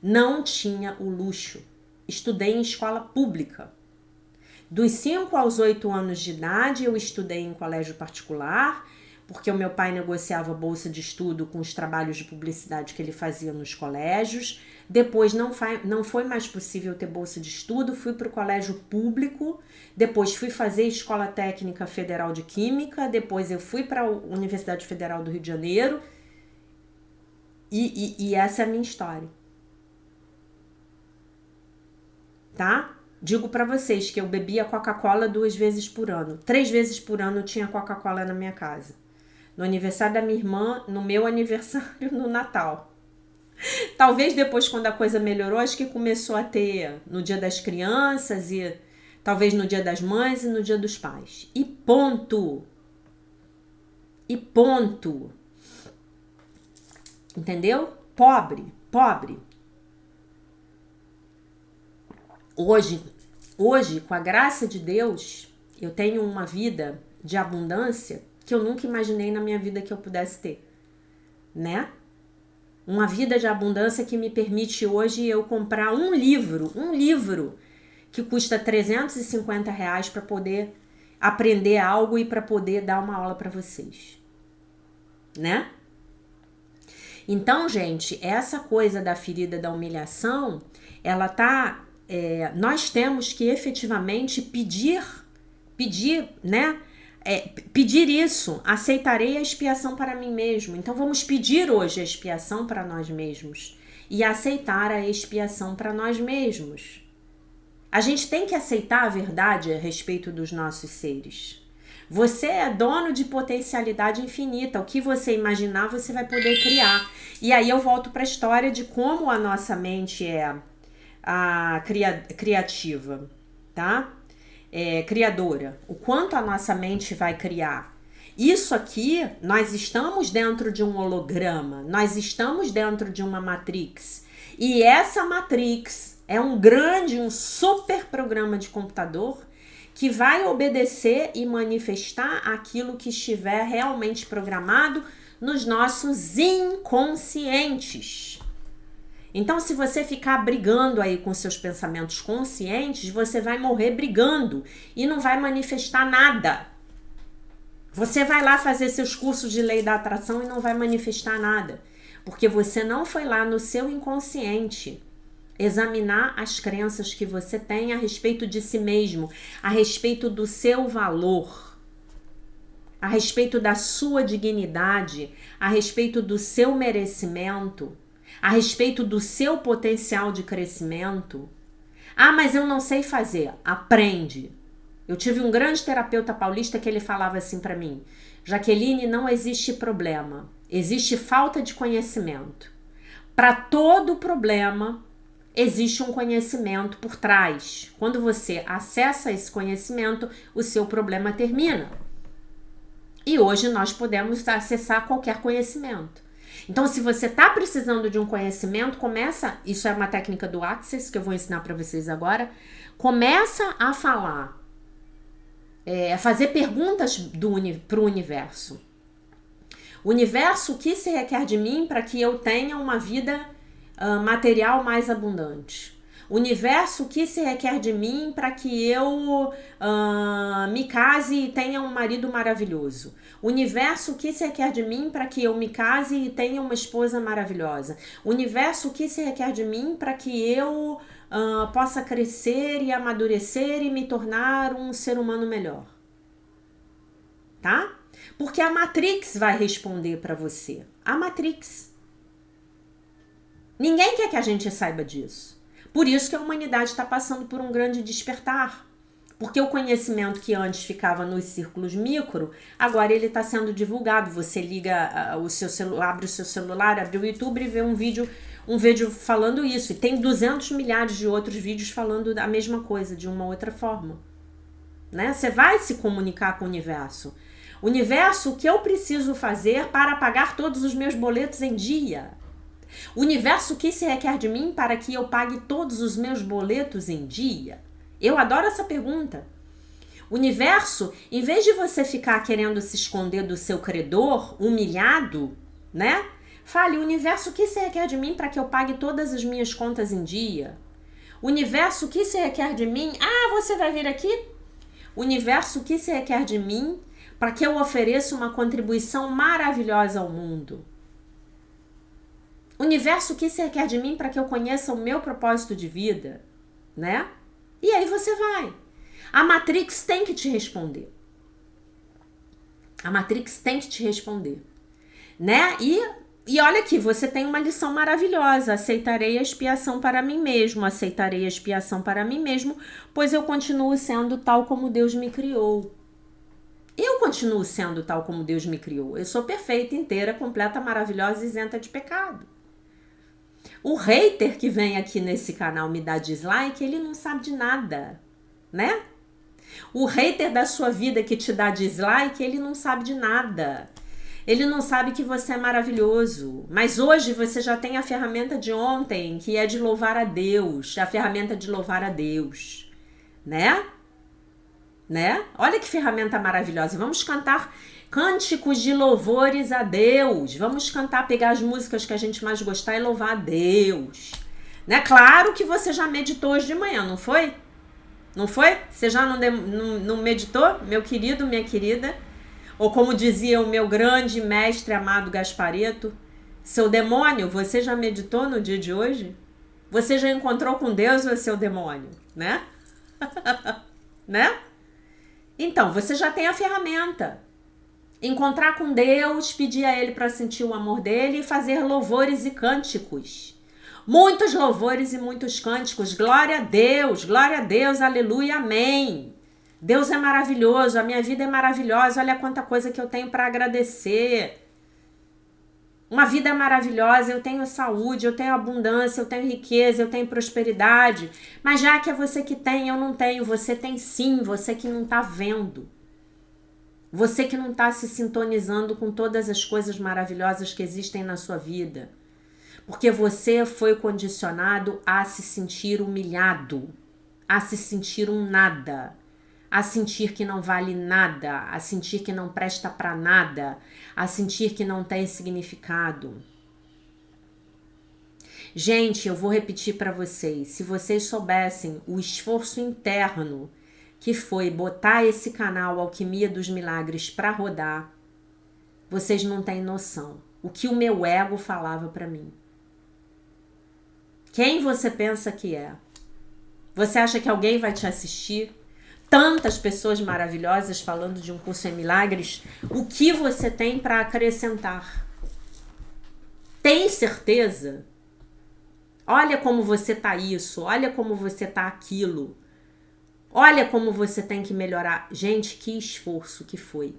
Não tinha o luxo. Estudei em escola pública. Dos 5 aos 8 anos de idade, eu estudei em colégio particular, porque o meu pai negociava bolsa de estudo com os trabalhos de publicidade que ele fazia nos colégios. Depois não foi mais possível ter bolsa de estudo, fui para o colégio público, depois fui fazer Escola Técnica Federal de Química, depois eu fui para a Universidade Federal do Rio de Janeiro, e essa é a minha história. Tá? Digo para vocês que eu bebia Coca-Cola 2 vezes por ano. 3 vezes por ano tinha Coca-Cola na minha casa. No aniversário da minha irmã, no meu aniversário, no Natal. Talvez depois, quando a coisa melhorou, acho que começou a ter no Dia das Crianças e talvez no Dia das Mães e no Dia dos Pais. E ponto. E ponto. Entendeu? Pobre, pobre. Hoje, com a graça de Deus, eu tenho uma vida de abundância que eu nunca imaginei na minha vida que eu pudesse ter, né? Uma vida de abundância que me permite hoje eu comprar um livro que custa R$350 para poder aprender algo e para poder dar uma aula para vocês, né? Então, gente, essa coisa da ferida da humilhação, ela tá... nós temos que efetivamente pedir, né? Pedir isso, aceitarei a expiação para mim mesmo. Então vamos pedir hoje a expiação para nós mesmos e aceitar a expiação para nós mesmos. A gente tem que aceitar a verdade a respeito dos nossos seres. Você é dono de potencialidade infinita. O que você imaginar, você vai poder criar. E aí eu volto para a história de como a nossa mente é criativa, tá? Criadora. O quanto a nossa mente vai criar. Isso aqui, nós estamos dentro de um holograma. Nós estamos dentro de uma matrix. E essa matrix é um super programa de computador que vai obedecer e manifestar aquilo que estiver realmente programado nos nossos inconscientes. Então, se você ficar brigando aí com seus pensamentos conscientes, você vai morrer brigando e não vai manifestar nada. Você vai lá fazer seus cursos de lei da atração e não vai manifestar nada, porque você não foi lá no seu inconsciente examinar as crenças que você tem a respeito de si mesmo, a respeito do seu valor, a respeito da sua dignidade, a respeito do seu merecimento, a respeito do seu potencial de crescimento. Ah, mas eu não sei fazer. Aprende. Eu tive um grande terapeuta paulista que ele falava assim para mim: Jaqueline, não existe problema, existe falta de conhecimento. Para todo problema, existe um conhecimento por trás. Quando você acessa esse conhecimento, o seu problema termina. E hoje nós podemos acessar qualquer conhecimento. Então, se você está precisando de um conhecimento, isso é uma técnica do Access que eu vou ensinar para vocês agora, começa a falar, a fazer perguntas para o universo. Universo, o que se requer de mim para que eu tenha uma vida material mais abundante? Universo, o que se requer de mim para que eu me case e tenha um marido maravilhoso? Universo, o que se requer de mim para que eu me case e tenha uma esposa maravilhosa? Universo, o que se requer de mim para que eu possa crescer e amadurecer e me tornar um ser humano melhor? Tá? Porque a Matrix vai responder para você. A Matrix. Ninguém quer que a gente saiba disso. Por isso que a humanidade está passando por um grande despertar. Porque o conhecimento que antes ficava nos círculos micro, agora ele está sendo divulgado. Você liga o seu celular, abre o seu celular, abre o YouTube e vê um vídeo falando isso. E tem 200 milhares de outros vídeos falando a mesma coisa, de uma outra forma. Né? Você vai se comunicar com o universo. Universo, o que eu preciso fazer para pagar todos os meus boletos em dia? Universo, o que se requer de mim para que eu pague todos os meus boletos em dia? Eu adoro essa pergunta. Universo, em vez de você ficar querendo se esconder do seu credor, humilhado, né? Fale, universo, o que se requer de mim para que eu pague todas as minhas contas em dia? Universo, o que se requer de mim? Ah, você vai vir aqui? Universo, o que se requer de mim para que eu ofereça uma contribuição maravilhosa ao mundo? Universo, o que se requer de mim para que eu conheça o meu propósito de vida, né? E aí você vai. A Matrix tem que te responder. A Matrix tem que te responder, né? E olha aqui, você tem uma lição maravilhosa. Aceitarei a expiação para mim mesmo, aceitarei a expiação para mim mesmo, pois eu continuo sendo tal como Deus me criou. Eu continuo sendo tal como Deus me criou. Eu sou perfeita, inteira, completa, maravilhosa e isenta de pecado. O hater que vem aqui nesse canal me dá dislike, ele não sabe de nada, né? O hater da sua vida que te dá dislike, ele não sabe de nada. Ele não sabe que você é maravilhoso. Mas hoje você já tem a ferramenta de ontem, que é de louvar a Deus. A ferramenta de louvar a Deus, né? Olha que ferramenta maravilhosa. Vamos cantar cânticos de louvores a Deus. Vamos cantar, pegar as músicas que a gente mais gostar e louvar a Deus. Né? Claro que você já meditou hoje de manhã, não foi? Não foi? Você já não meditou, meu querido, minha querida? Ou como dizia o meu grande mestre amado Gaspareto, seu demônio, você já meditou no dia de hoje? Você já encontrou com Deus ou é seu demônio? Né? Né? Então, você já tem a ferramenta. Encontrar com Deus, pedir a Ele para sentir o amor dele e fazer louvores e cânticos. Muitos louvores e muitos cânticos. Glória a Deus, aleluia, amém. Deus é maravilhoso, a minha vida é maravilhosa, olha quanta coisa que eu tenho para agradecer. Uma vida maravilhosa, eu tenho saúde, eu tenho abundância, eu tenho riqueza, eu tenho prosperidade. Mas já que é você que tem, eu não tenho, você tem sim, você que não está vendo. Você que não está se sintonizando com todas as coisas maravilhosas que existem na sua vida. Porque você foi condicionado a se sentir humilhado, a se sentir um nada, a sentir que não vale nada, a sentir que não presta para nada, a sentir que não tem significado. Gente, eu vou repetir para vocês, se vocês soubessem o esforço interno que foi botar esse canal Alquimia dos Milagres para rodar, vocês não têm noção o que o meu ego falava para mim. Quem você pensa que é? Você acha que alguém vai te assistir? Tantas pessoas maravilhosas falando de um curso em milagres, o que você tem para acrescentar? Tem certeza? Olha como você tá isso, olha como você tá aquilo. Olha como você tem que melhorar. Gente, que esforço que foi.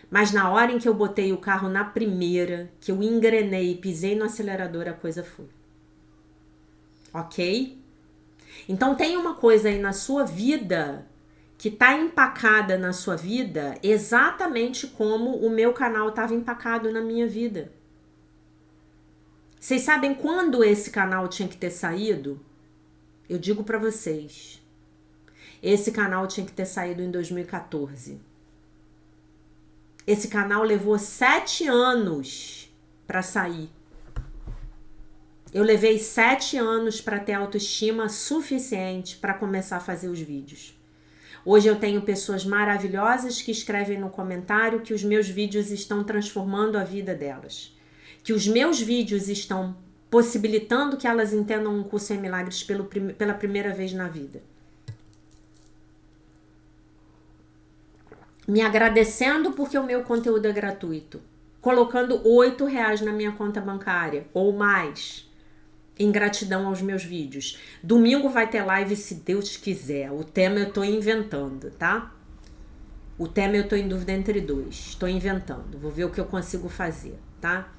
Mas na hora em que eu botei o carro na primeira, que eu engrenei e pisei no acelerador, a coisa foi. Ok? Então tem uma coisa aí na sua vida que tá empacada na sua vida exatamente como o meu canal estava empacado na minha vida. Vocês sabem quando esse canal tinha que ter saído? Eu digo para vocês. Esse canal tinha que ter saído em 2014. Esse canal levou 7 anos para sair. Eu levei 7 anos para ter autoestima suficiente para começar a fazer os vídeos. Hoje eu tenho pessoas maravilhosas que escrevem no comentário que os meus vídeos estão transformando a vida delas. Que os meus vídeos estão possibilitando que elas entendam um curso em milagres pela primeira vez na vida. Me agradecendo porque o meu conteúdo é gratuito. Colocando R$8 na minha conta bancária ou mais. em gratidão aos meus vídeos. Domingo vai ter live se Deus quiser. O tema eu tô inventando, tá? O tema eu tô em dúvida entre dois. Tô inventando. Vou ver o que eu consigo fazer, tá?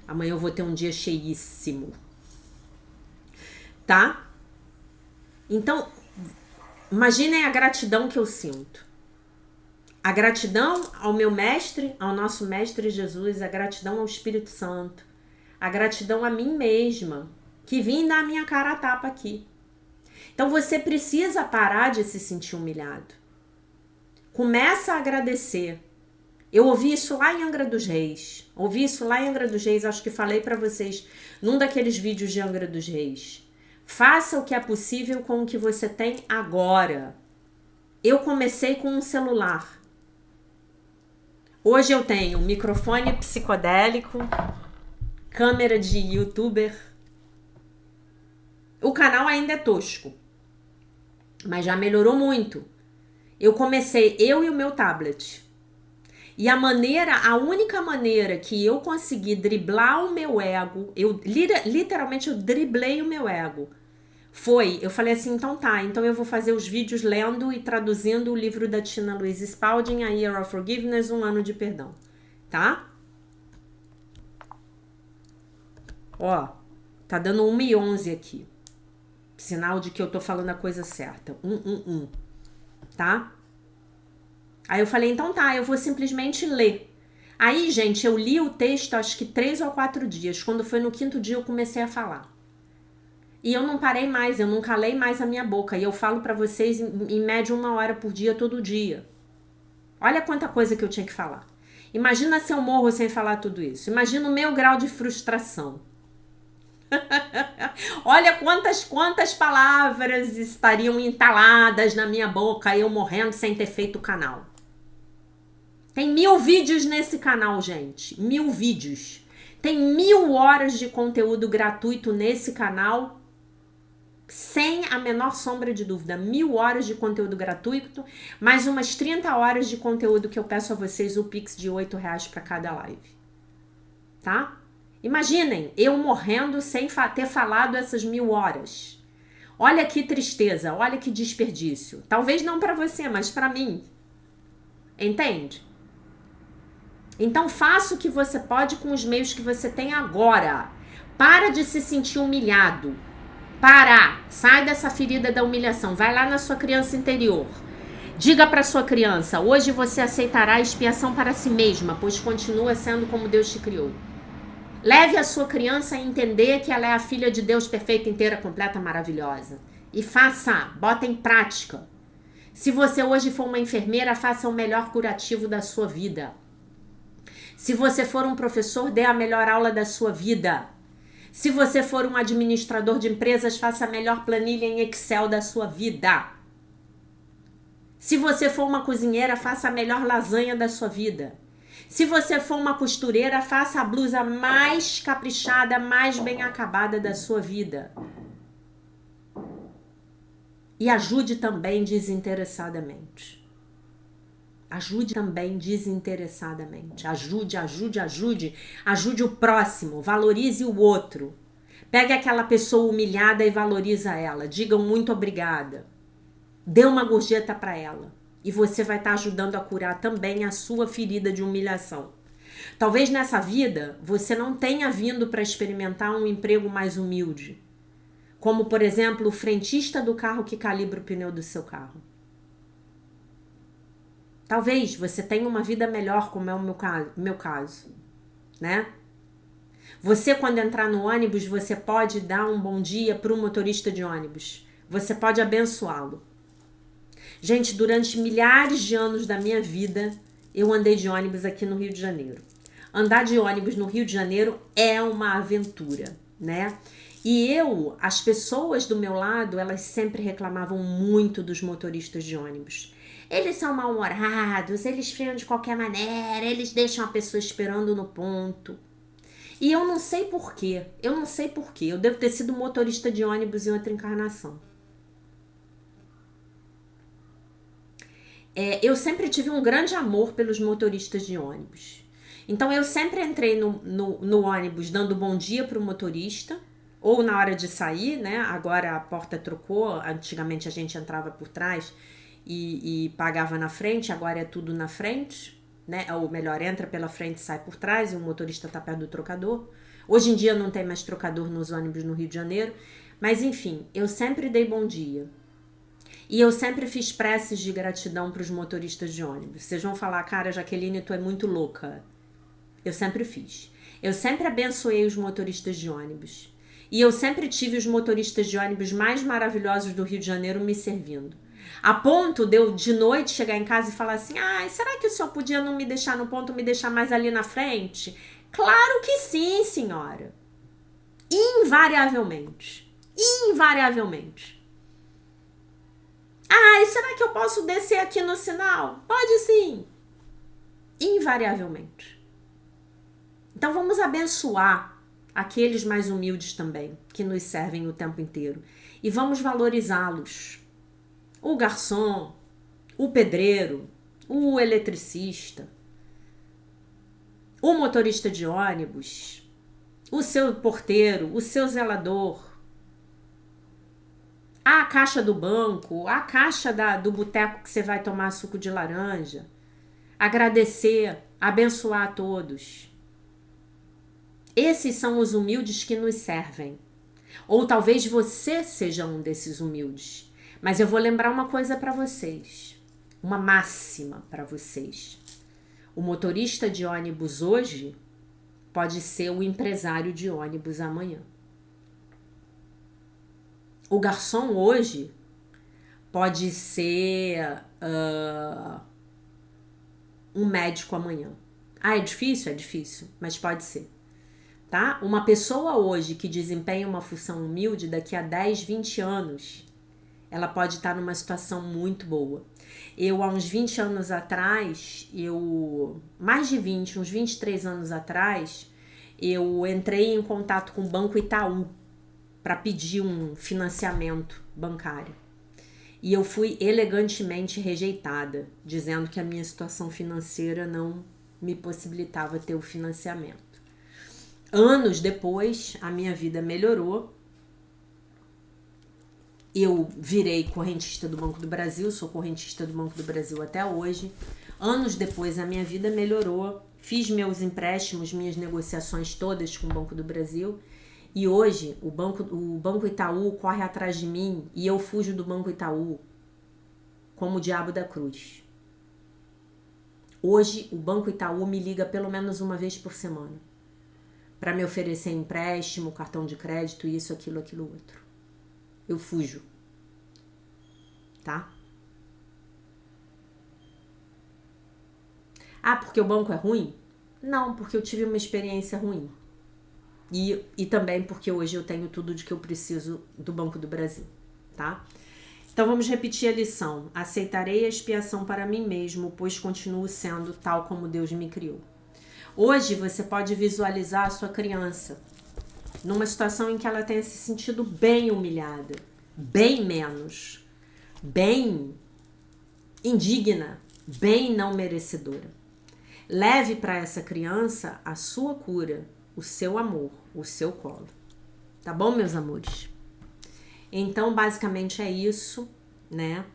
Amanhã eu vou ter um dia cheíssimo. Tá? Então, imaginem a gratidão que eu sinto. A gratidão ao meu mestre, ao nosso mestre Jesus, a gratidão ao Espírito Santo, a gratidão a mim mesma, que vim dar a minha cara a tapa aqui. Então você precisa parar de se sentir humilhado. Começa a agradecer. Eu ouvi isso lá em Angra dos Reis. Acho que falei para vocês num daqueles vídeos de Angra dos Reis. Faça o que é possível com o que você tem agora. Eu comecei com um celular. Hoje eu tenho um microfone psicodélico, câmera de youtuber. O canal ainda é tosco, mas já melhorou muito. Eu comecei, eu e o meu tablet. E a única maneira que eu consegui driblar o meu ego, literalmente eu driblei o meu ego, eu falei assim, então eu vou fazer os vídeos lendo e traduzindo o livro da Tina Louise Spalding, A Year of Forgiveness, Um Ano de Perdão, tá? Ó, tá dando 1h11 aqui. Sinal de que eu tô falando a coisa certa. 1. Tá? Aí eu falei, então tá, eu vou simplesmente ler. Aí, gente, eu li o texto acho que 3 ou 4 dias. Quando foi no 5º dia eu comecei a falar. E eu não parei mais, eu não calei mais a minha boca. E eu falo pra vocês em média 1 hora por dia, todo dia. Olha quanta coisa que eu tinha que falar. Imagina se eu morro sem falar tudo isso. Imagina o meu grau de frustração. Olha quantas palavras estariam entaladas na minha boca, eu morrendo sem ter feito o canal. Tem 1000 vídeos nesse canal, gente. 1000 vídeos. Tem 1000 horas de conteúdo gratuito nesse canal, sem a menor sombra de dúvida. 1000 horas de conteúdo gratuito, mais umas 30 horas de conteúdo que eu peço a vocês, o Pix de R$8 para cada live. Tá? Imaginem, eu morrendo sem ter falado essas 1000 horas. Olha que tristeza, olha que desperdício. Talvez não para você, mas para mim. Entende? Então faça o que você pode com os meios que você tem agora. Para de se sentir humilhado. Sai dessa ferida da humilhação. Vai lá na sua criança interior. Diga para sua criança, hoje você aceitará a expiação para si mesma, pois continua sendo como Deus te criou. Leve a sua criança a entender que ela é a filha de Deus perfeita, inteira, completa, maravilhosa. E bota em prática. Se você hoje for uma enfermeira, faça o melhor curativo da sua vida. Se você for um professor, dê a melhor aula da sua vida. Se você for um administrador de empresas, faça a melhor planilha em Excel da sua vida. Se você for uma cozinheira, faça a melhor lasanha da sua vida. Se você for uma costureira, faça a blusa mais caprichada, mais bem acabada da sua vida. E ajude também desinteressadamente. Ajude também desinteressadamente. Ajude o próximo, valorize o outro. Pegue aquela pessoa humilhada e valoriza ela. Diga muito obrigada. Dê uma gorjeta para ela. E você vai estar ajudando a curar também a sua ferida de humilhação. Talvez nessa vida você não tenha vindo para experimentar um emprego mais humilde. Como, por exemplo, o frentista do carro que calibra o pneu do seu carro. Talvez você tenha uma vida melhor, como é o meu caso, né? Você, quando entrar no ônibus, você pode dar um bom dia para o motorista de ônibus. Você pode abençoá-lo. Gente, durante milhares de anos da minha vida, eu andei de ônibus aqui no Rio de Janeiro. Andar de ônibus no Rio de Janeiro é uma aventura, né? E as pessoas do meu lado, elas sempre reclamavam muito dos motoristas de ônibus. Eles são mal-humorados, eles freiam de qualquer maneira, eles deixam a pessoa esperando no ponto. E eu não sei porquê, eu devo ter sido motorista de ônibus em outra encarnação. Eu sempre tive um grande amor pelos motoristas de ônibus. Então eu sempre entrei no ônibus dando bom dia para o motorista, ou na hora de sair, né? Agora a porta trocou, antigamente a gente entrava por trás e pagava na frente, agora é tudo na frente, né? Ou melhor, entra pela frente e sai por trás e o motorista tá perto do trocador. Hoje em dia não tem mais trocador nos ônibus no Rio de Janeiro, mas enfim, eu sempre dei bom dia. E eu sempre fiz preces de gratidão para os motoristas de ônibus. Vocês vão falar, cara, Jaqueline, tu é muito louca. Eu sempre fiz. Eu sempre abençoei os motoristas de ônibus. E eu sempre tive os motoristas de ônibus mais maravilhosos do Rio de Janeiro me servindo. A ponto de eu de noite chegar em casa e falar assim, ai, será que o senhor podia não me deixar no ponto, me deixar mais ali na frente? Claro que sim, senhora. Invariavelmente. Invariavelmente. Ai, será que eu posso descer aqui no sinal? Pode sim. Invariavelmente. Então vamos abençoar aqueles mais humildes também, que nos servem o tempo inteiro. E vamos valorizá-los. O garçom, o pedreiro, o eletricista, o motorista de ônibus, o seu porteiro, o seu zelador, a caixa do banco, a caixa do boteco que você vai tomar suco de laranja. Agradecer, abençoar a todos. Esses são os humildes que nos servem. Ou talvez você seja um desses humildes. Mas eu vou lembrar uma coisa para vocês. Uma máxima para vocês. O motorista de ônibus hoje pode ser o empresário de ônibus amanhã. O garçom hoje pode ser um médico amanhã. Ah, é difícil? É difícil, mas pode ser. Tá? Uma pessoa hoje que desempenha uma função humilde, daqui a 10, 20 anos, ela pode estar numa situação muito boa. Eu, há uns 20 anos atrás, mais de 20, uns 23 anos atrás, eu entrei em contato com o Banco Itaú para pedir um financiamento bancário. E eu fui elegantemente rejeitada, dizendo que a minha situação financeira não me possibilitava ter o financiamento. Anos depois, a minha vida melhorou. Eu virei correntista do Banco do Brasil, sou correntista do Banco do Brasil até hoje. Anos depois, a minha vida melhorou. Fiz meus empréstimos, minhas negociações todas com o Banco do Brasil. E hoje, o Banco Itaú corre atrás de mim e eu fujo do Banco Itaú como o diabo da cruz. Hoje, o Banco Itaú me liga pelo menos uma vez por semana para me oferecer empréstimo, cartão de crédito, isso, aquilo, outro. Eu fujo. Tá? Ah, porque o banco é ruim? Não, porque eu tive uma experiência ruim. E também porque hoje eu tenho tudo de que eu preciso do Banco do Brasil, tá? Então vamos repetir a lição. Aceitarei a expiação para mim mesmo, pois continuo sendo tal como Deus me criou. Hoje você pode visualizar a sua criança numa situação em que ela tenha se sentido bem humilhada, bem menos, bem indigna, bem não merecedora. Leve para essa criança a sua cura, o seu amor, o seu colo. Tá bom, meus amores? Então, basicamente é isso, né?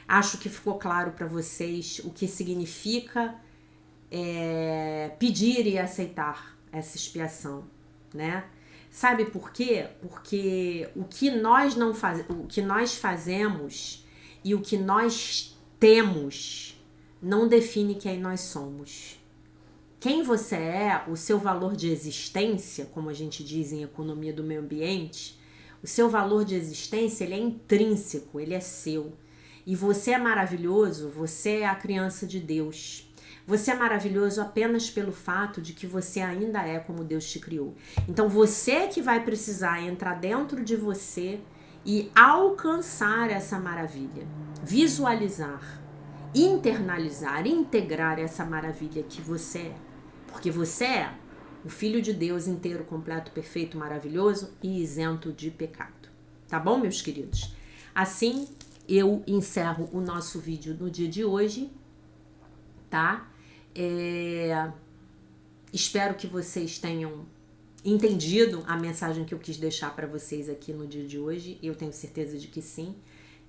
Acho que ficou claro para vocês o que significa pedir e aceitar essa expiação, né? Sabe por quê? Porque o que nós fazemos e o que nós temos não define quem nós somos. Quem você é, o seu valor de existência, como a gente diz em economia do meio ambiente, o seu valor de existência, ele é intrínseco, ele é seu. E você é maravilhoso, você é a criança de Deus. Você é maravilhoso apenas pelo fato de que você ainda é como Deus te criou. Então você que vai precisar entrar dentro de você e alcançar essa maravilha, visualizar, internalizar, integrar essa maravilha que você é. Porque você é o Filho de Deus inteiro, completo, perfeito, maravilhoso e isento de pecado. Tá bom, meus queridos? Assim, eu encerro o nosso vídeo no dia de hoje, tá? Espero que vocês tenham entendido a mensagem que eu quis deixar para vocês aqui no dia de hoje. Eu tenho certeza de que sim,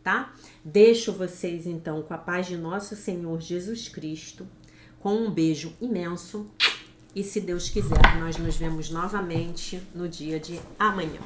tá? Deixo vocês então com a paz de nosso Senhor Jesus Cristo, com um beijo imenso. E se Deus quiser, nós nos vemos novamente no dia de amanhã.